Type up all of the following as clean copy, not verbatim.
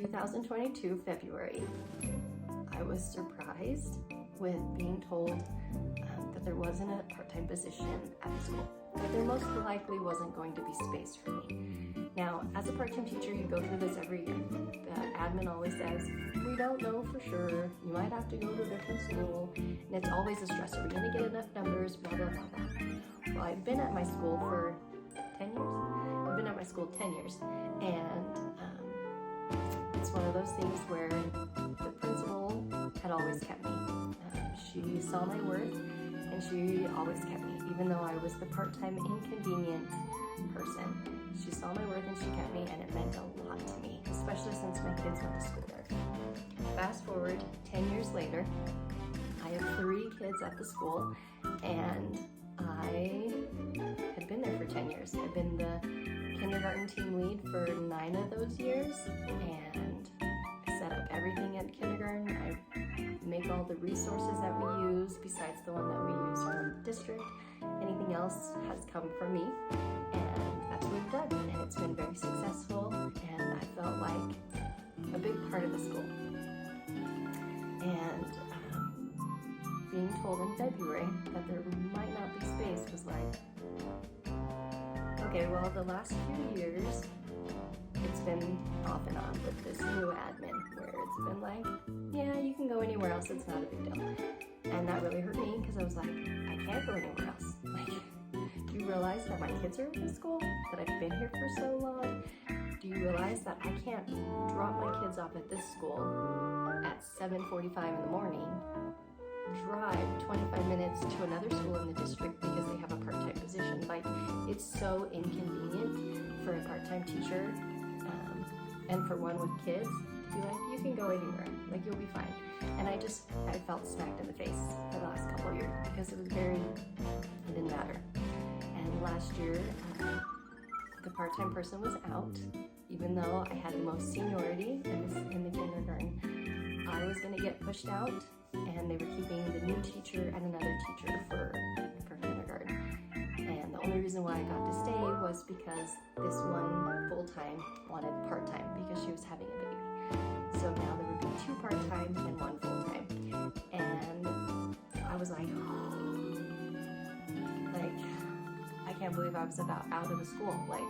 2022 February, I was surprised with being told that there wasn't a part-time position at the school, that there most likely wasn't going to be space for me. Now, as a part-time teacher, you go through this every year. The admin always says, we don't know for sure, you might have to go to a different school, and it's always a stress. Are we going to get enough numbers, blah, blah, blah, blah. Well, I've been at my school for 10 years. I've been at my school 10 years, and it's one of those things where the principal had always kept me. She saw my worth, and she always kept me, even though I was the part-time inconvenient person. She saw my worth and she kept me, and it meant a lot to me, especially since my kids went to school there. Fast forward 10 years later, I have 3 kids at the school, and I had been there for 10 years. I've been the kindergarten team lead for 9 of those years, and I set up everything at kindergarten. I make all the resources that we use besides the one that we use from the district. Anything else has come from me, and that's what we've done, and it's been very successful, and I felt like a big part of the school. And being told in February that there might not be space was like, okay, well, the last few years, it's been off and on with this new admin, where it's been like, yeah, you can go anywhere else, it's not a big deal. And that really hurt me, because I was like, I can't go anywhere else. Like, do you realize that my kids are in school, that I've been here for so long? Do you realize that I can't drop my kids off at this school at 7:45 in the morning, drive 25 minutes to another school in the district because they have a part-time position? Like, it's so inconvenient for a part-time teacher, and for one with kids, to be like, you can go anywhere, like, you'll be fine. And I felt smacked in the face for the last couple of years, because it didn't matter. And last year, the part-time person was out, even though I had the most seniority in the kindergarten. I was going to get pushed out, and they were keeping the new teacher and another teacher for kindergarten. And the only reason why I got to stay was because this one full-time wanted part-time because she was having a baby. So now there would be 2 part-time and 1 full-time. And I was like, I can't believe I was about out of the school. Like,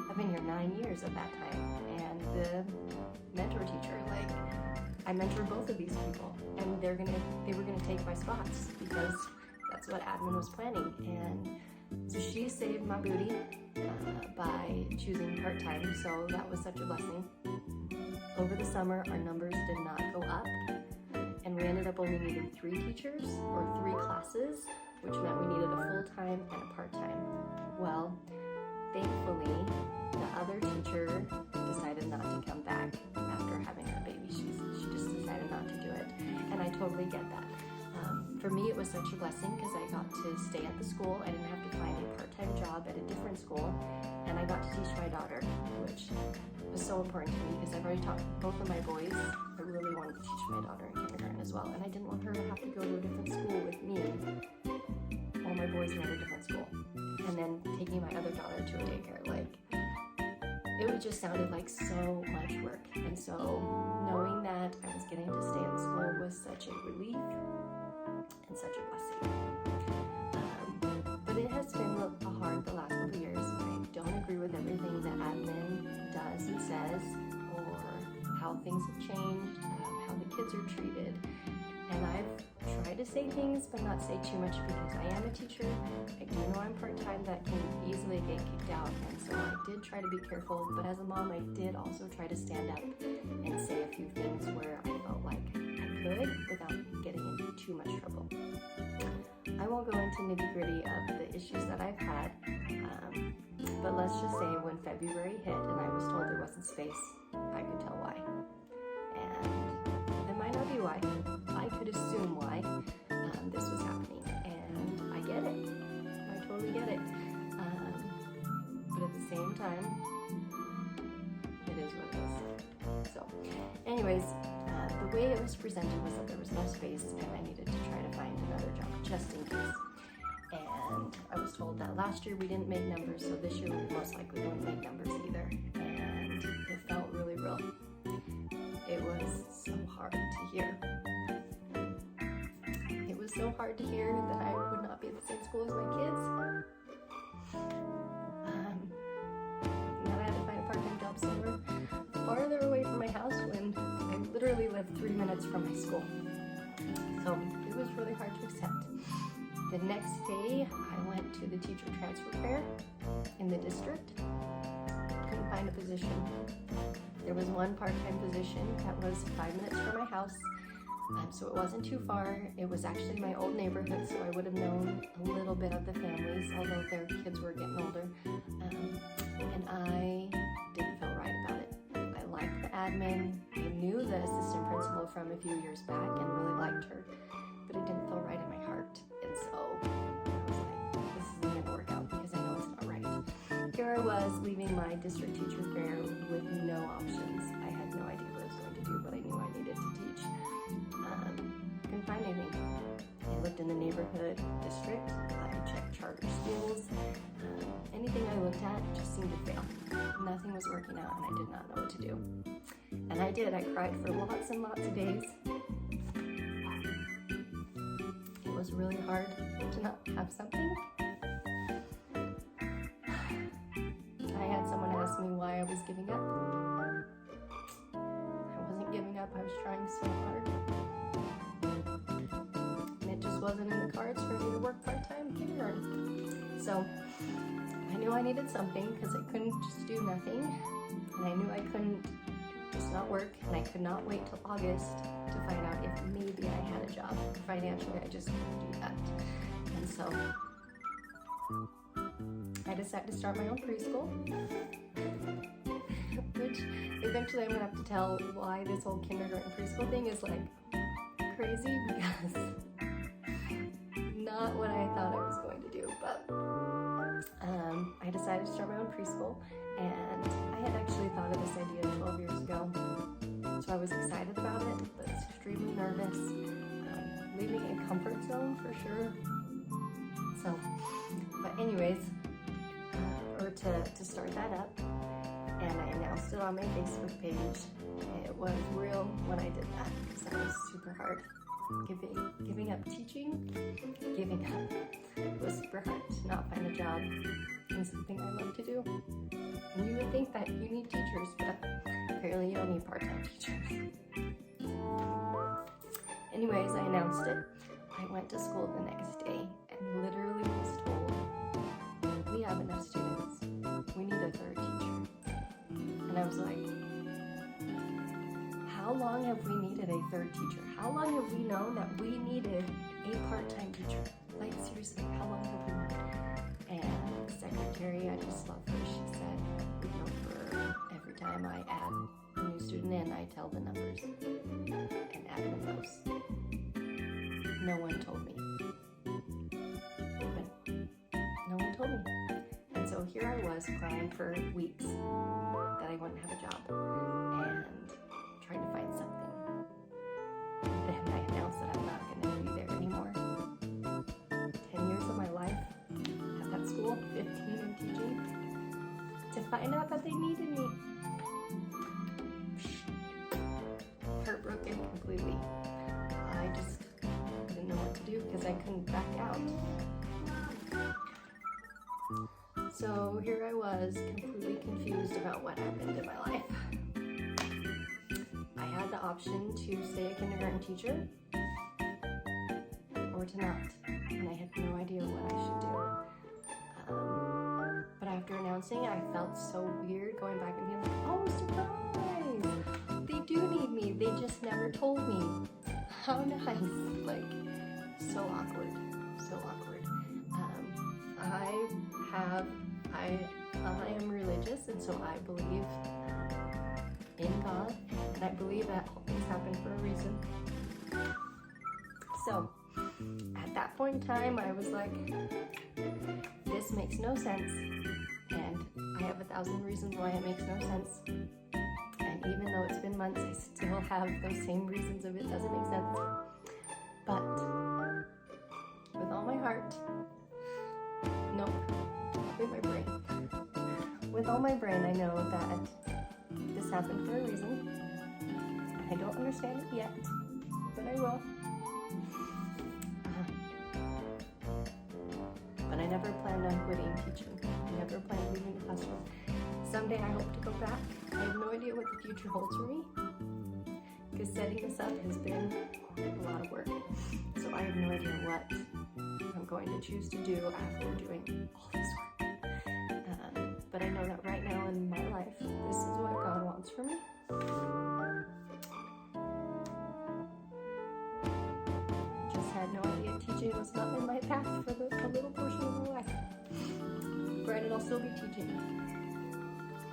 I've been here 9 years at that time. And the mentor teacher, I mentored both of these people, and they were gonna take my spots, because that's what admin was planning. And so she saved my booty by choosing part-time, so that was such a blessing. Over the summer, our numbers did not go up, and we ended up only needing 3 teachers, or 3 classes, which meant we needed a full-time and a part-time. Well, thankfully, the other teacher decided not to come back after having her baby. She just decided not to do it, and I totally get that. For me, it was such a blessing, because I got to stay at the school. I didn't have to find a part-time job at a different school, and I got to teach my daughter, which was so important to me, because I've already taught both of my boys. I really wanted to teach my daughter in kindergarten as well, and I didn't want her to have to go to a different school with me while my boys were at a different school, and then taking my other daughter to a daycare. It just sounded like so much work, and so knowing that I was getting to stay at the school was such a relief and such a blessing. But it has been hard the last couple of years. I don't agree with everything that admin does and says, or how things have changed, how the kids are treated. And I've tried to say things, but not say too much, because I am a teacher. I do know I'm part-time, that can easily get kicked out, and so I did try to be careful. But as a mom, I did also try to stand up and say a few things where I felt like I could without getting into too much trouble. I won't go into nitty-gritty of the issues that I've had, but let's just say when February hit and I was told there wasn't space, I could tell why. And it might not be why. I could assume why this was happening, and I get it. I totally get it. But at the same time, it is what it is. So, anyways, the way it was presented was that there was no space, and I needed to try to find another job just in case. And I was told that last year we didn't make numbers, so this year we most likely won't make numbers either. And it felt really real. it was so hard to hear. It was so hard to hear that I would not be at the same school as my kids. And that I had to find a part-time job somewhere farther away from my house when I literally lived 3 minutes from my school. So it was really hard to accept. The next day, I went to the teacher transfer fair in the district. Couldn't find a position. There was one part-time position that was 5 minutes from my house, so it wasn't too far. It was actually my old neighborhood, so I would have known a little bit of the families, although their kids were getting older. And I didn't feel right about it. I liked the admin. I knew the assistant principal from a few years back and really liked her, but it didn't feel right in my heart. And so I was like, this isn't going to work out because I know it's not right. Here I was leaving my district teacher fair with no options. I had no idea what I was going to do, but I knew I needed to teach. Couldn't find anything. I looked in the neighborhood district. I checked charter schools. Anything I looked at just seemed to fail. Nothing was working out, and I did not know what to do. And I did. I cried for lots and lots of days. It was really hard to not have something. I had someone ask me why I was giving up. I wasn't giving up. I was trying so hard. And it just wasn't in the cards for me to work part-time kindergarten. So I knew I needed something because I couldn't just do nothing. And I knew I couldn't just not work, and I could not wait till August to find out if maybe I had a job. Financially, I just couldn't do that. And so I decided to start my own preschool, which eventually I'm gonna have to tell why this whole kindergarten preschool thing is like crazy, because not what I thought I was going to do, but I decided to start my own preschool, and I had actually thought of this idea 12 years ago, so I was excited about it, but extremely nervous, leaving a comfort zone for sure. So, but anyways, to start that up, and I announced it on my Facebook page. It was real when I did that, because that was super hard. Giving up teaching, giving up. It was super hard to not find a job in something I love to do. And you would think that you need teachers, but apparently you don't need part-time teachers. Anyways, I announced it. I went to school the next day and literally was told, we have enough students. We need a third teacher. And I was like, how long have we needed a third teacher? How long have we known that we needed a part-time teacher? Like, seriously, how long have we known? And the secretary, I just love her. She said, for every time I add a new student in, I tell the numbers and add them those. No one told me. No one told me. And so here I was crying for weeks that I wouldn't have a job and trying to find something. Then I announced that I'm not going to be there anymore. 10 years of my life at that school, 15 in teaching, to find out that they needed me. Heartbroken completely. I just didn't know what to do because I couldn't back out. So here I was, completely confused about what happened in my life. I had the option to stay a kindergarten teacher or to not, and I had no idea what I should do. But after announcing, I felt so weird going back and being like, oh, surprise! They do need me, they just never told me. How nice. Like, so awkward, so awkward. I am religious, and so I believe in God, and I believe that all things happen for a reason. So, at that point in time, I was like, this makes no sense, and I have 1,000 reasons why it makes no sense. And even though it's been months, I still have those same reasons of it doesn't make sense. But with all my heart, nope, with my brain. With all my brain, I know that this happened for a reason. I I don't understand it yet, but I will. But I never planned on quitting teaching. I never planned on leaving the classroom. Someday I hope to go back. I have no idea what the future holds for me, because setting this up has been a lot of work. So I have no idea what I'm going to choose to do after doing all this work. But I know that right now in my life, this is what God wants for me. Just had no idea teaching was not in my path for a little portion of my life. Granted, I'll still be teaching,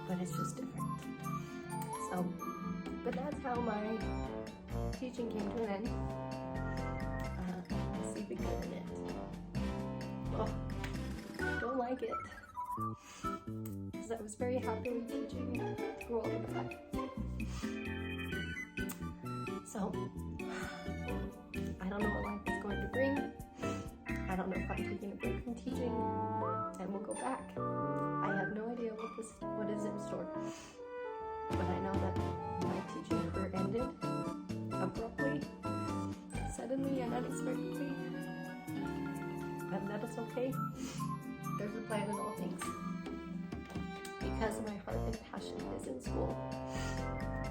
but it's just different. So, but that's how my teaching came to an end. I see the good in it. Oh, don't like it. Because I was very happily teaching through all of that. So, I don't know what life is going to bring. I don't know if I'm taking a break from teaching and we'll go back. I have no idea what is in store. But I know that my teaching career ended abruptly, suddenly and unexpectedly. And that is okay. There's a plan in all things. Because my heart and passion is in school,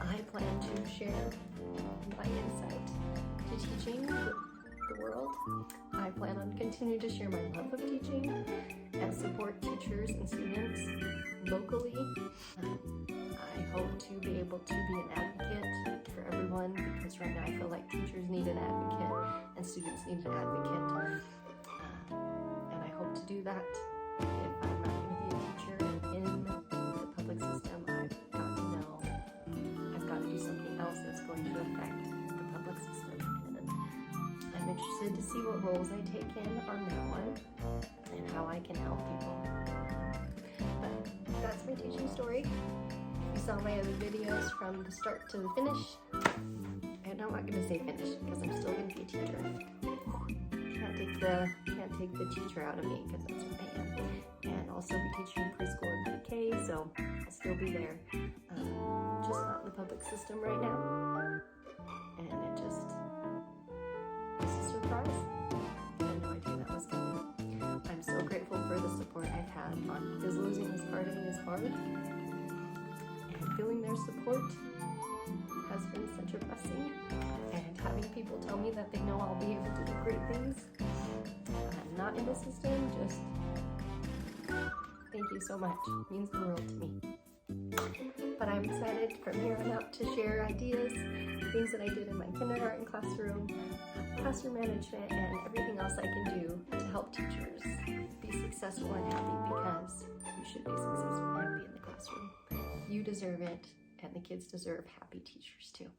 I plan to share my insight to teaching the world. I plan on continuing to share my love of teaching and support teachers and students locally. I hope to be able to be an advocate for everyone, because right now I feel like teachers need an advocate and students need an advocate. And I hope to do that. If I'm not going to be a teacher in the public system, I've got to know I've got to do something else that's going to affect the public system. And I'm interested to see what roles I take in on that one and how I can help people. But that's my teaching story. If you saw my other videos from the start to the finish, and I'm not going to say finish because I'm still going to be a teacher. Can't take the teacher out of me, because that's what I am. And also be teaching preschool and pre-K, so I'll still be there. Just not in the public system right now. And it was a surprise. I had no idea that was coming. I'm so grateful for the support I've had, because losing this part of me is hard. And feeling their support has been such a blessing. And having people tell me that they know I'll be able to do great things. I'm not in the system, just thank you so much. It means the world to me. But I'm excited from here on out to share ideas, things that I did in my kindergarten classroom, classroom management, and everything else I can do to help teachers be successful and happy, because you should be successful and happy in the classroom. You deserve it, and the kids deserve happy teachers too.